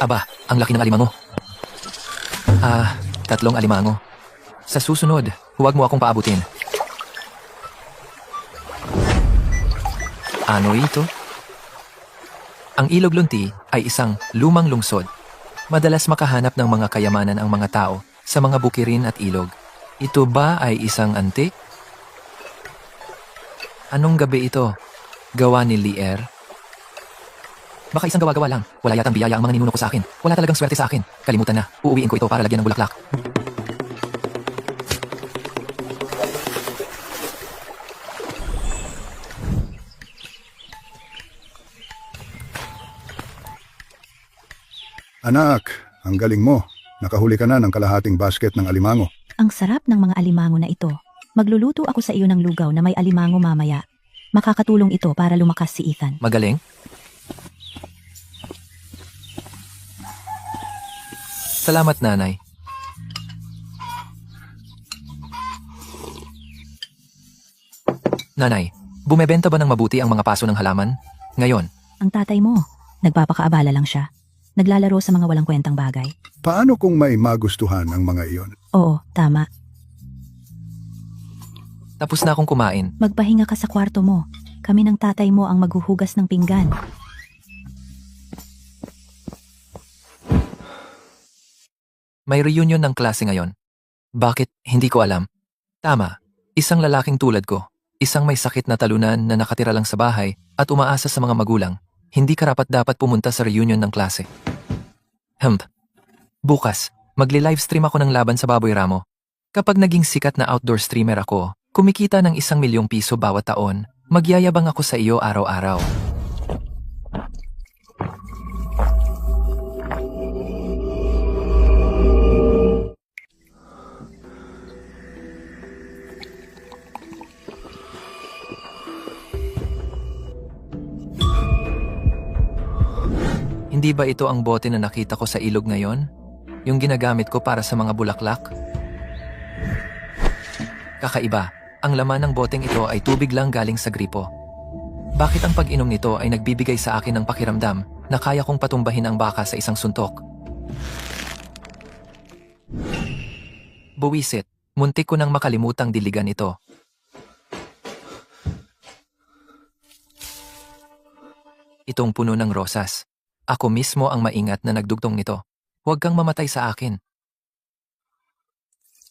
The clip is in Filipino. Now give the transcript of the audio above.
Aba, ang laki ng alimango. Tatlong alimango. Sa susunod, huwag mo akong paabutin. Ano ito? Ang Ilog Lunti ay isang lumang lungsod. Madalas makahanap ng mga kayamanan ang mga tao sa mga bukirin at ilog. Ito ba ay isang antik? Anong gabi ito? Gawa ni Lier? Baka isang gawa-gawa lang. Wala yatang biyaya ang mga ninuno ko sa akin. Wala talagang swerte sa akin. Kalimutan na. Uuwiin ko ito para lagyan ng bulaklak. Anak, ang galing mo. Nakahuli ka na ng kalahating basket ng alimango. Ang sarap ng mga alimango na ito. Magluluto ako sa iyo ng lugaw na may alimango mamaya. Makakatulong ito para lumakas si Ethan. Magaling? Salamat, nanay. Nanay, bumebenta ba ng mabuti ang mga paso ng halaman? Ngayon, Ang tatay mo, nagpapakaabala lang siya. Naglalaro sa mga walang kwentang bagay. Paano kung may magustuhan ang mga iyon? Oo, tama. tapos na akong kumain. Magpahinga ka sa kwarto mo. Kami ng tatay mo ang maghuhugas ng pinggan. May reunion ng klase ngayon. Bakit? Hindi ko alam. Tama, isang lalaking tulad ko, isang may sakit na talunan na nakatira lang sa bahay at umaasa sa mga magulang, hindi karapat-dapat pumunta sa reunion ng klase. Bukas, magli-livestream ako ng laban sa Baboy Ramo. Kapag naging sikat na outdoor streamer ako, kumikita ng 1,000,000 piso bawat taon, magyayabang ako sa iyo araw-araw. Hindi ba ito ang bote na nakita ko sa ilog ngayon? Yung ginagamit ko para sa mga bulaklak? Kakaiba, ang laman ng boteng ito ay tubig lang galing sa gripo. Bakit ang pag-inom nito ay nagbibigay sa akin ng pakiramdam na kaya kong patumbahin ang baka sa isang suntok? Buwisit, muntik ko nang makalimutang diligan ito. Itong puno ng rosas. Ako mismo ang maingat na nagdugtong nito. Huwag kang mamatay sa akin.